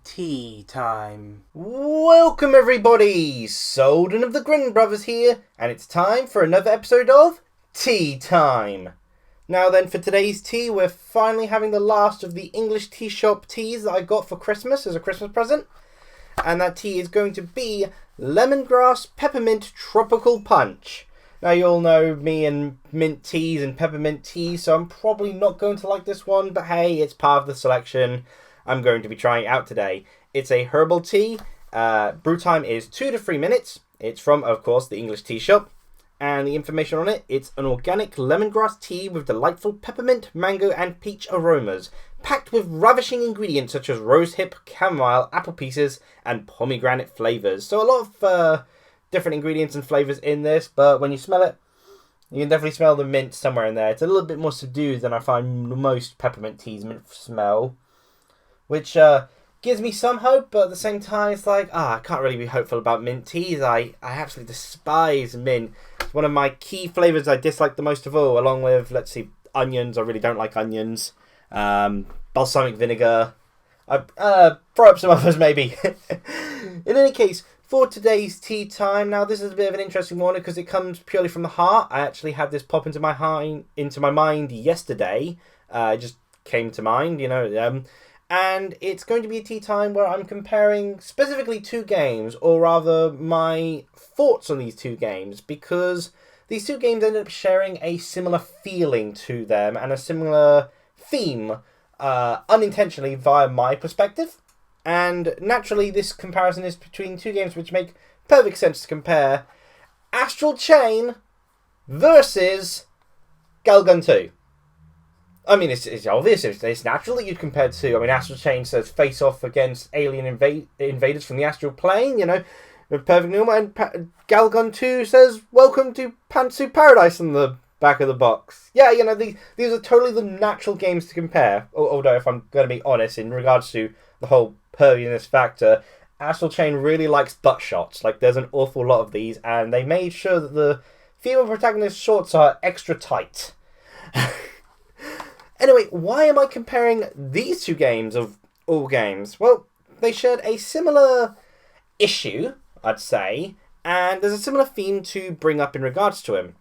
Tea time. Welcome everybody! Souldin of the Grin brothers here, and it's time for another episode of Tea Time. Now then, for today's tea, we're finally having the last of the English tea shop teas that I got for Christmas as a Christmas present. And that tea is going to be Lemongrass Peppermint Tropical Punch. Now you all know me and mint teas and peppermint teas, so I'm probably not going to like this one, but hey, it's part of the selection I'm going to be trying out today. It's a herbal tea. Brew time is 2 to 3 minutes. It's from, of course, the English tea shop. And the information on it, it's an organic lemongrass tea with delightful peppermint, mango and peach aromas, packed with ravishing ingredients such as rosehip, chamomile, apple pieces and pomegranate flavours. So a lot of different ingredients and flavours in this, but when you smell it, you can definitely smell the mint somewhere in there. It's a little bit more subdued than I find most peppermint teas mint smell, which gives me some hope, but at the same time it's like, I can't really be hopeful about mint teas. I absolutely despise mint. It's one of my key flavours I dislike the most of all, along with, let's see, onions. I really don't like onions. Balsamic vinegar. Throw up some others maybe. In any case, for today's tea time, now this is a bit of an interesting one because it comes purely from the heart. I actually had this pop into my mind yesterday. It just came to mind, and it's going to be a tea time where I'm comparing specifically two games, or rather my thoughts on these two games, because these two games ended up sharing a similar feeling to them and a similar theme, unintentionally via my perspective. And naturally this comparison is between two games which make perfect sense to compare: Astral Chain versus Galgun 2. I mean, it's obvious, it's natural that you'd compare two. I mean, Astral Chain says face off against alien invaders from the astral plane, perfect normal. And Galgun 2 says welcome to Pantsu Paradise on the back of the box. Yeah, these are totally the natural games to compare. Although, if I'm going to be honest, in regards to the whole perviness factor, Astral Chain really likes butt shots. Like, there's an awful lot of these, and they made sure that the female protagonist's shorts are extra tight. Anyway, why am I comparing these two games of all games? Well, they shared a similar issue, I'd say, and there's a similar theme to bring up in regards to him.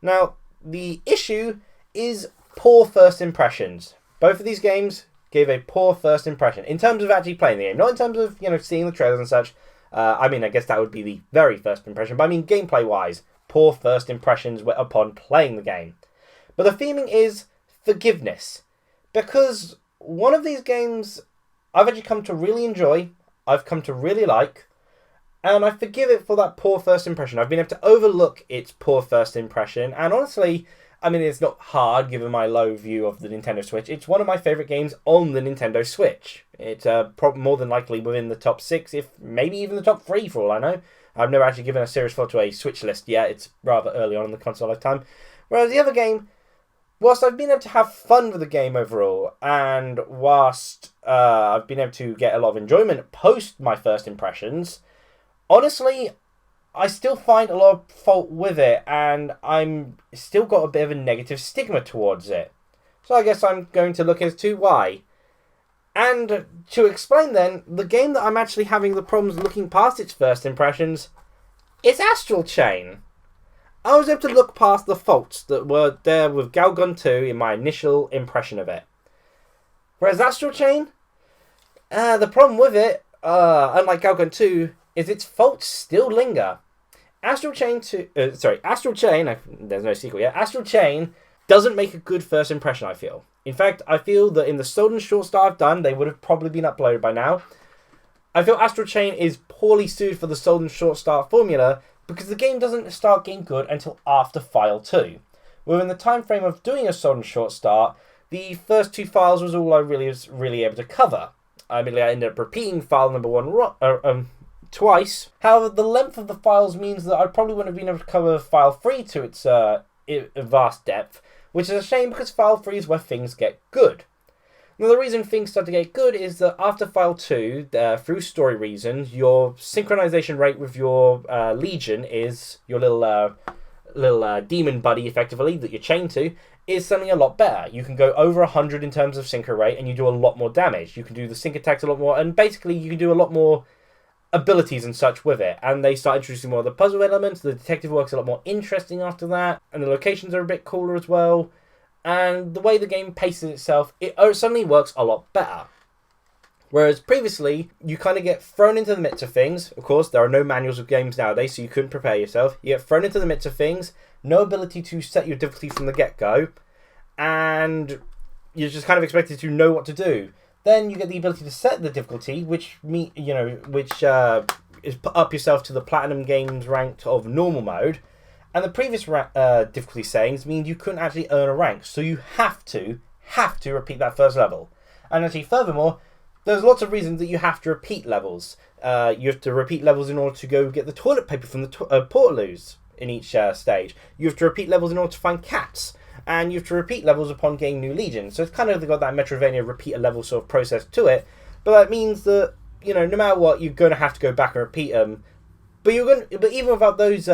Now, the issue is poor first impressions. Both of these games gave a poor first impression, in terms of actually playing the game, not in terms of, seeing the trailers and such. I guess that would be the very first impression, but I mean gameplay-wise, poor first impressions upon playing the game. But the theming is forgiveness, because one of these games I've actually come to really enjoy, I've come to really like, and I forgive it for that poor first impression. I've been able to overlook its poor first impression, and honestly, it's not hard given my low view of the Nintendo Switch. It's one of my favourite games on the Nintendo Switch. It's more than likely within the top 6, if maybe even the top 3 for all I know. I've never actually given a serious thought to a Switch list yet. It's rather early on in the console lifetime. Whereas the other game, whilst I've been able to have fun with the game overall, and whilst I've been able to get a lot of enjoyment post my first impressions, honestly, I still find a lot of fault with it, and I'm still got a bit of a negative stigma towards it. So I guess I'm going to look as to why. And to explain then, the game that I'm actually having the problems looking past its first impressions is Astral Chain. I was able to look past the faults that were there with Galgun 2 in my initial impression of it. Whereas Astral Chain, the problem with it, unlike Galgun 2, is its faults still linger. Astral Chain, there's no sequel yet. Astral Chain doesn't make a good first impression, I feel. In fact, I feel that in the Souldin short start I've done, they would have probably been uploaded by now. I feel Astral Chain is poorly suited for the Souldin short start formula, because the game doesn't start getting good until after File 2. Within the time frame of doing a Souldin short start, the first 2 files was all I was really able to cover. I ended up repeating file number 1 twice. However, the length of the files means that I probably wouldn't have been able to cover File 3 to its vast depth, which is a shame because File 3 is where things get good. Now, the reason things start to get good is that after File 2, through story reasons, your synchronization rate with your Legion is your little little demon buddy, effectively, that you're chained to, is suddenly a lot better. You can go over 100 in terms of synchro rate, and you do a lot more damage. You can do the sync attacks a lot more, and basically you can do a lot more abilities and such with it. And they start introducing more of the puzzle elements. The detective work's a lot more interesting after that, and the locations are a bit cooler as well. And the way the game paces itself, it suddenly works a lot better. Whereas previously, you kind of get thrown into the midst of things. Of course, there are no manuals of games nowadays, so you couldn't prepare yourself. You get thrown into the midst of things, no ability to set your difficulty from the get-go, and you're just kind of expected to know what to do. Then you get the ability to set the difficulty, which is put up yourself to the Platinum Games ranked of normal mode. And the previous difficulty settings mean you couldn't actually earn a rank, so you have to repeat that first level. And actually, furthermore, there's lots of reasons that you have to repeat levels. You have to repeat levels in order to go get the toilet paper from the portaloos in each stage. You have to repeat levels in order to find cats. And you have to repeat levels upon gaining new legions. So it's kind of got that Metroidvania repeat a level sort of process to it. But that means that, no matter what, you're going to have to go back and repeat them. But even without those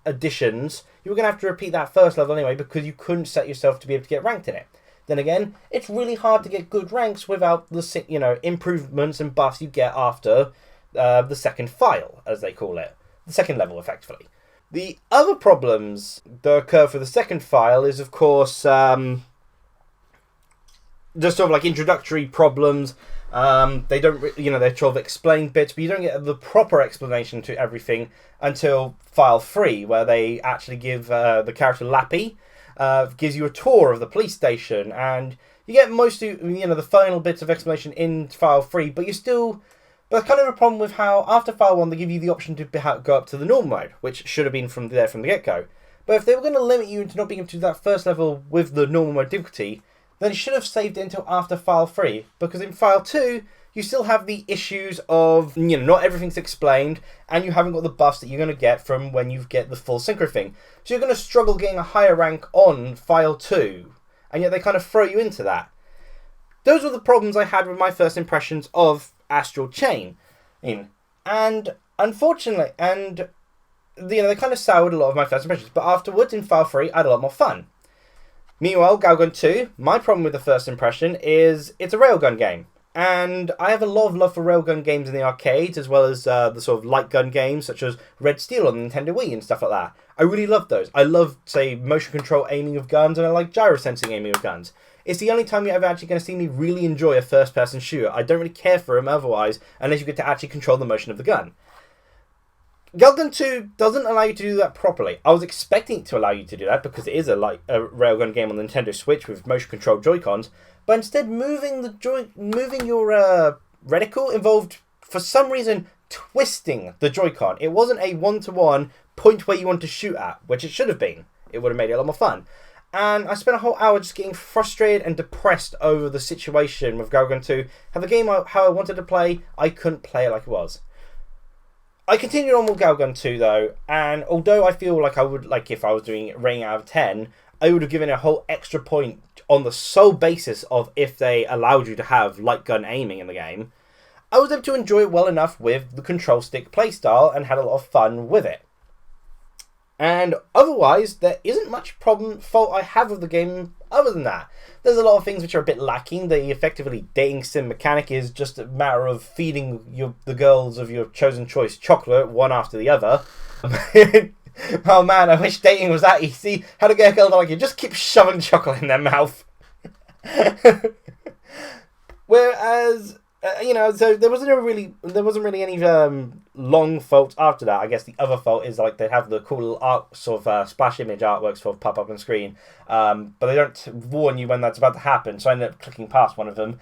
additions, you were going to have to repeat that first level anyway, because you couldn't set yourself to be able to get ranked in it. Then again, it's really hard to get good ranks without the improvements and buffs you get after the second file, as they call it. The second level, effectively. The other problems that occur for the second file is, of course, just sort of like introductory problems. They don't, they sort of explain bits, but you don't get the proper explanation to everything until file 3, where they actually give the character Lappy, gives you a tour of the police station, and you get most of, the final bits of explanation in file 3, but But kind of a problem with how, after file 1, they give you the option to go up to the normal mode, which should have been from the get-go. But if they were going to limit you into not being able to do that first level with the normal mode difficulty, then you should have saved it until after file 3, because in file 2, you still have the issues of, not everything's explained, and you haven't got the buffs that you're going to get from when you get the full synchro thing. So you're going to struggle getting a higher rank on file 2, and yet they kind of throw you into that. Those were the problems I had with my first impressions of Astral Chain. And unfortunately, they kind of soured a lot of my first impressions, but afterwards, in file 3, I had a lot more fun. Meanwhile, Galgun 2, my problem with the first impression is it's a railgun game. And I have a lot of love for railgun games in the arcades, as well as the sort of light gun games, such as Red Steel on the Nintendo Wii and stuff like that. I really love those. I love, say, motion control aiming of guns, and I like gyro sensing aiming of guns. It's the only time you're ever actually going to see me really enjoy a first-person shooter. I don't really care for them otherwise, unless you get to actually control the motion of the gun. Galgun 2 doesn't allow you to do that properly. I was expecting it to allow you to do that, because it is a railgun game on the Nintendo Switch with motion control Joy-Cons, but instead moving your reticle involved, for some reason, twisting the Joy-Con. It wasn't a one-to-one point where you want to shoot at, which it should have been. It would have made it a lot more fun. And I spent a whole hour just getting frustrated and depressed over the situation with Galgun 2. Have a game how I wanted to play, I couldn't play it like it was. I continued on with Galgun 2 though, and although I feel like I would, if I was doing it rating out of 10, I would have given it a whole extra point on the sole basis of if they allowed you to have light gun aiming in the game. I was able to enjoy it well enough with the control stick playstyle and had a lot of fun with it. And otherwise, there isn't much fault I have with the game other than that. There's a lot of things which are a bit lacking. The effectively dating sim mechanic is just a matter of feeding the girls of your chosen choice chocolate one after the other. Oh man, I wish dating was that easy. How to get a girl to like you? Just keep shoving chocolate in their mouth. Whereas, so there wasn't really any long fault after that. I guess the other fault is they have the cool little art sort of splash image artworks sort of pop up on screen, but they don't warn you when that's about to happen. So I ended up clicking past one of them.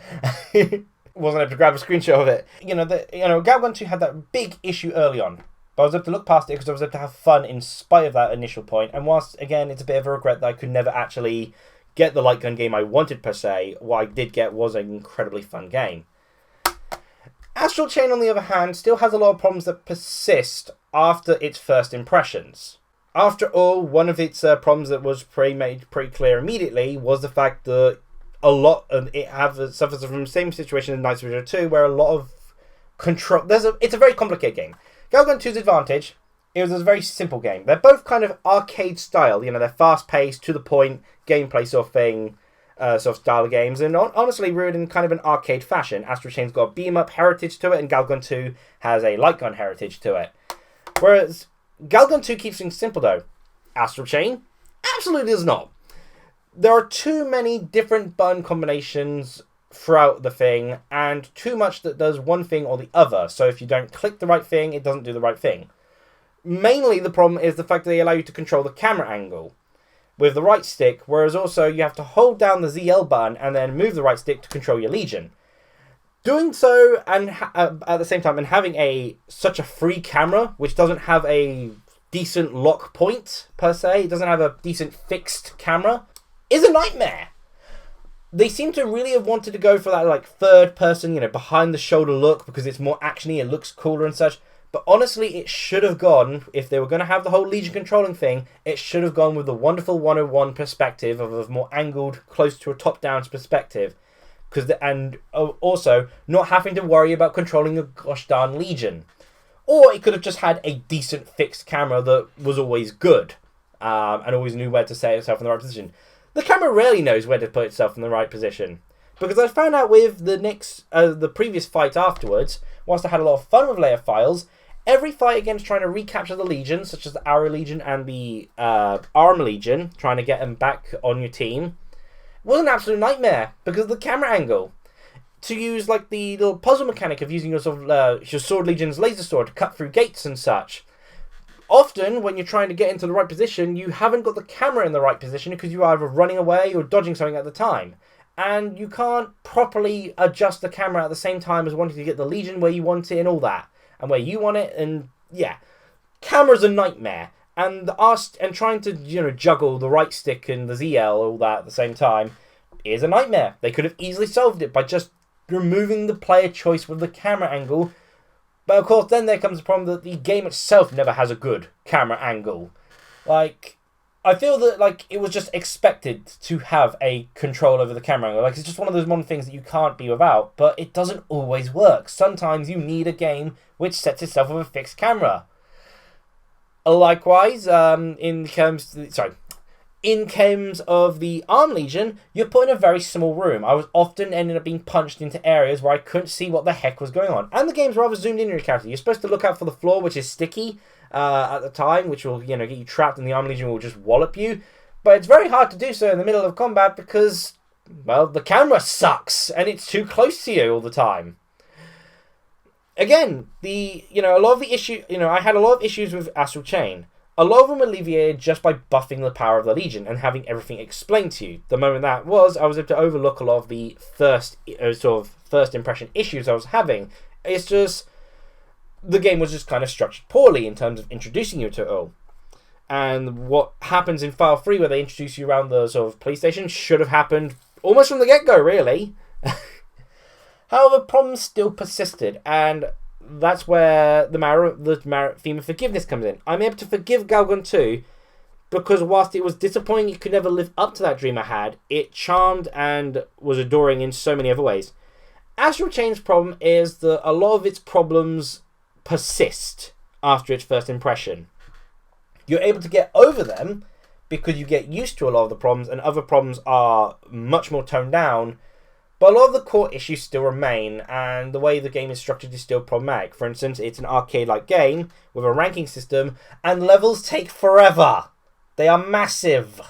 Wasn't able to grab a screenshot of it. Galgun 2 had that big issue early on. But I was able to look past it because I was able to have fun in spite of that initial point. And whilst, again, it's a bit of a regret that I could never actually get the light gun game I wanted per se, what I did get was an incredibly fun game. Astral Chain, on the other hand, still has a lot of problems that persist after its first impressions. After all, one of its problems that was made pretty clear immediately was the fact that a lot of it suffers from the same situation as Night Survivor 2, where a lot of control... It's a very complicated game. Galgun 2's advantage it was a very simple game. They're both kind of arcade style, you know, they're fast-paced, to the point, gameplay sort of thing, sort of style of games, and honestly rooted in kind of an arcade fashion. Astral Chain's got a beam-up heritage to it, and Galgun 2 has a light gun heritage to it. Whereas Galgun 2 keeps things simple, though. Astral Chain absolutely does not. There are too many different button combinations throughout the thing, and too much that does one thing or the other. So if you don't click the right thing, it doesn't do the right thing. Mainly the problem is the fact that they allow you to control the camera angle with the right stick, whereas also you have to hold down the ZL button and then move the right stick to control your Legion. Doing so, and at the same time, and having such a free camera, which doesn't have a decent lock point, per se, it doesn't have a decent fixed camera, is a nightmare. They seem to really have wanted to go for that, like, third person, you know, behind the shoulder look, because it's more actiony, it looks cooler and such. But honestly, it should have gone, if they were going to have the whole Legion controlling thing, it should have gone with the wonderful 101 perspective of a more angled, close to a top-down perspective. And also, not having to worry about controlling a gosh darn Legion. Or it could have just had a decent fixed camera that was always good. And always knew where to set itself in the right position. The camera rarely knows where to put itself in the right position. Because I found out with the previous fight afterwards, whilst I had a lot of fun with layer files, every fight against trying to recapture the Legion, such as the Arrow Legion and the Arm Legion, trying to get them back on your team, was an absolute nightmare because of the camera angle. To use like the little puzzle mechanic of using your Sword Legion's laser sword to cut through gates and such. Often, when you're trying to get into the right position, you haven't got the camera in the right position because you're either running away or dodging something at the time. And you can't properly adjust the camera at the same time as wanting to get the Legion where you want it and all that. And where you want it, and yeah. Camera's a nightmare. And trying to, you know, juggle the right stick and the ZL, all that at the same time, is a nightmare. They could have easily solved it by just removing the player choice with the camera angle. But of course, then there comes the problem that the game itself never has a good camera angle. Like, I feel that like it was just expected to have a control over the camera angle. Like, it's just one of those modern things that you can't be without, but it doesn't always work. Sometimes you need a game which sets itself with a fixed camera. Likewise, in terms of the Arm Legion, you're put in a very small room. I was often ending up being punched into areas where I couldn't see what the heck was going on. And the game's rather zoomed in your character. You're supposed to look out for the floor, which is sticky at the time, which will, you know, get you trapped, and the Arm Legion will just wallop you. But it's very hard to do so in the middle of combat because, well, the camera sucks and it's too close to you all the time. Again, I had a lot of issues with Astral Chain. A lot of them were alleviated just by buffing the power of the Legion and having everything explained to you. The moment I was able to overlook a lot of the first impression issues I was having. It's just, the game was just kind of structured poorly in terms of introducing you to it all. And what happens in File 3, where they introduce you around the sort of police station, should have happened almost from the get-go, really. However, problems still persisted, and that's where the theme of forgiveness comes in. I'm able to forgive Galgun 2 because whilst it was disappointing it could never live up to that dream I had, it charmed and was adoring in so many other ways. Astral Chain's problem is that a lot of its problems persist after its first impression. You're able to get over them because you get used to a lot of the problems, and other problems are much more toned down. But a lot of the core issues still remain, and the way the game is structured is still problematic. For instance, it's an arcade-like game with a ranking system, and levels take forever. They are massive,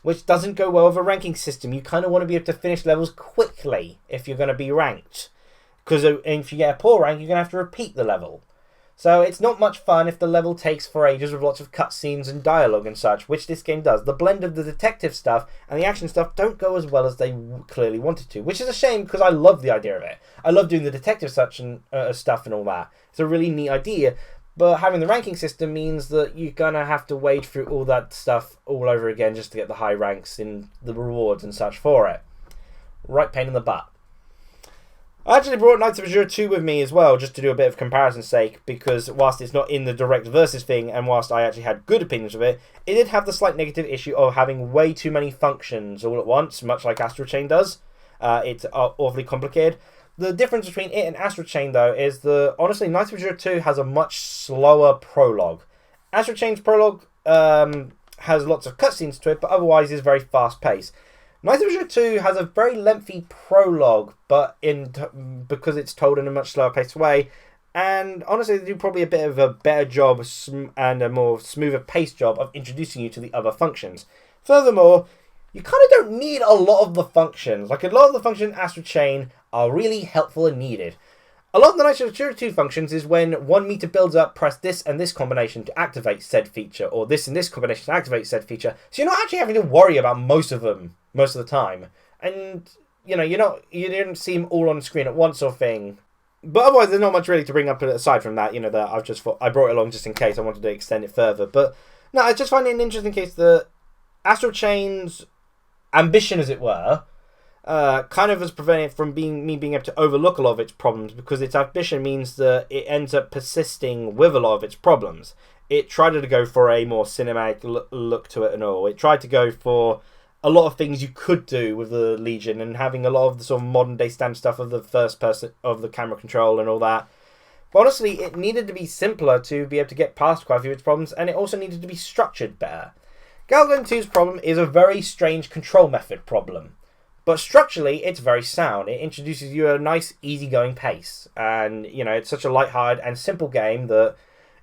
which doesn't go well with a ranking system. You kind of want to be able to finish levels quickly if you're going to be ranked. Because if you get a poor rank, you're going to have to repeat the level. So it's not much fun if the level takes for ages with lots of cutscenes and dialogue and such, which this game does. The blend of the detective stuff and the action stuff don't go as well as they clearly wanted to, which is a shame because I love the idea of it. I love doing the detective stuff and all that. It's a really neat idea, but having the ranking system means that you're going to have to wade through all that stuff all over again just to get the high ranks in the rewards and such for it. Right pain in the butt. I actually brought Knights of Azure 2 with me as well, just to do a bit of comparison's sake, because whilst it's not in the direct versus thing, and whilst I actually had good opinions of it, it did have the slight negative issue of having way too many functions all at once, much like Astral Chain does. It's awfully complicated. The difference between it and Astral Chain, though, is that, honestly, Knights of Azure 2 has a much slower prologue. Astral Chain's prologue has lots of cutscenes to it, but otherwise is very fast-paced. Night Vision 2 has a very lengthy prologue, but because it's told in a much slower-paced way, and honestly, they do probably a bit of a better job and a more smoother-paced job of introducing you to the other functions. Furthermore, you kind of don't need a lot of the functions. Like, a lot of the functions in Astral Chain are really helpful and needed. A lot of the Night Vision 2 functions is when 1 meter builds up, press this and this combination to activate said feature, or this and this combination to activate said feature. So you're not actually having to worry about most of them most of the time. And, you know, you didn't see them all on the screen at once sort of thing. But otherwise, there's not much really to bring up aside from that, you know, that I brought it along just in case I wanted to extend it further. But, no, I just find it an interesting case that Astral Chain's ambition, as it were, kind of has prevented from me being able to overlook a lot of its problems, because its ambition means that it ends up persisting with a lot of its problems. It tried to go for a more cinematic look to it and all. It tried to go for a lot of things you could do with the Legion, and having a lot of the sort of modern day standard stuff of the first person, of the camera control and all that. But honestly, it needed to be simpler to be able to get past quite a few of its problems, and it also needed to be structured better. Galgun 2's problem is a very strange control method problem. But structurally, it's very sound. It introduces you a nice, easygoing pace. And, you know, it's such a light-hearted and simple game that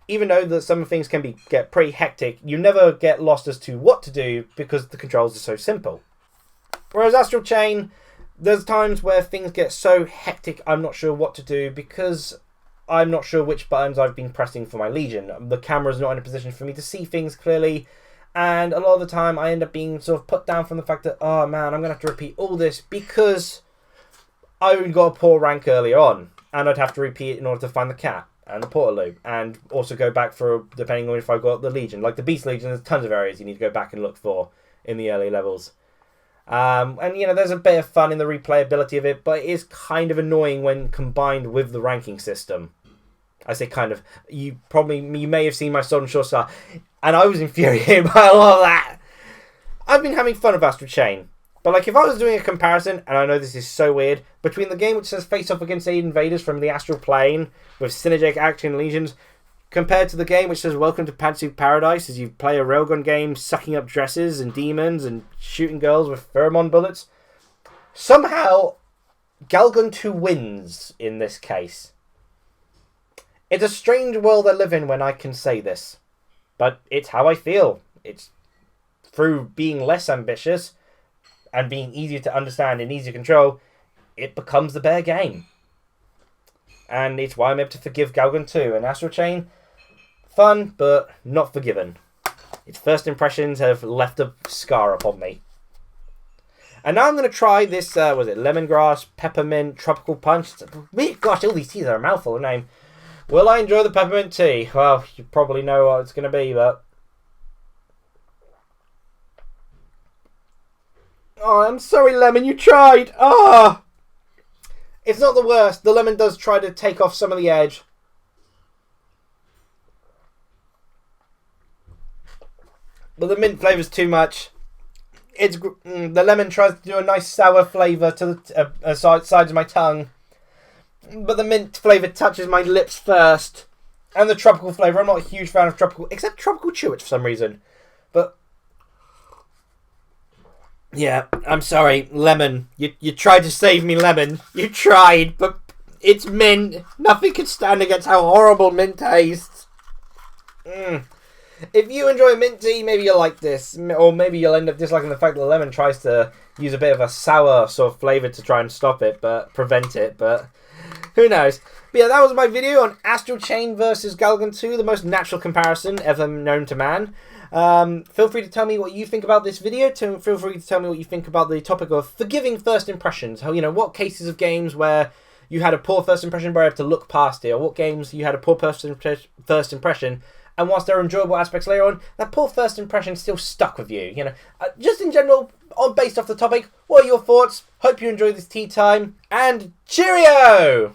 even though that some things can get pretty hectic, you never get lost as to what to do because the controls are so simple. Whereas Astral Chain, there's times where things get so hectic I'm not sure what to do because I'm not sure which buttons I've been pressing for my Legion. The camera's not in a position for me to see things clearly. And a lot of the time I end up being sort of put down from the fact that, oh man, I'm going to have to repeat all this because I got a poor rank earlier on. And I'd have to repeat it in order to find the cat and the portal loop. And also go back for, depending on if I got the Legion. Like the Beast Legion, there's tons of areas you need to go back and look for in the early levels. And, you know, there's a bit of fun in the replayability of it, but it is kind of annoying when combined with the ranking system. I say kind of. You may have seen my Souldin Short Star, and I was infuriated by a lot of that. I've been having fun with Astral Chain, but like if I was doing a comparison, and I know this is so weird, between the game which says face off against the invaders from the Astral Plane with synergetic action legions, compared to the game which says welcome to Pantsuit Paradise as you play a railgun game sucking up dresses and demons and shooting girls with pheromone bullets, somehow Galgun 2 wins in this case. It's a strange world I live in when I can say this, but it's how I feel. It's through being less ambitious and being easier to understand and easier to control, it becomes the better game. And it's why I'm able to forgive Galgun 2 and Astral Chain. Fun, but not forgiven. Its first impressions have left a scar upon me. And now I'm going to try this, Lemongrass, Peppermint, Tropical Punch. Gosh, all these teas are a mouthful of name. Will I enjoy the peppermint tea? Well, you probably know what it's going to be, but... Oh, I'm sorry, Lemon, you tried! Ah! It's not the worst. The lemon does try to take off some of the edge. But the mint flavour's too much. The lemon tries to do a nice sour flavour to the sides of my tongue. But the mint flavour touches my lips first. And the tropical flavour, I'm not a huge fan of tropical, except tropical chewits for some reason. But, yeah, I'm sorry, Lemon. You tried to save me, Lemon. You tried, but it's mint. Nothing can stand against how horrible mint tastes. If you enjoy mint tea, maybe you'll like this. Or maybe you'll end up disliking the fact that the lemon tries to use a bit of a sour sort of flavour to try and stop it, but prevent it, but... Who knows? But yeah, that was my video on Astral Chain versus Galgun 2, the most natural comparison ever known to man. Feel free to tell me what you think about this video. Feel free to tell me what you think about the topic of forgiving first impressions. How, you know, what cases of games where you had a poor first impression but you have to look past it, or what games you had a poor first impression, and whilst there are enjoyable aspects later on, that poor first impression still stuck with you. You know, just in general, based off the topic, what are your thoughts? Hope you enjoyed this tea time, and cheerio!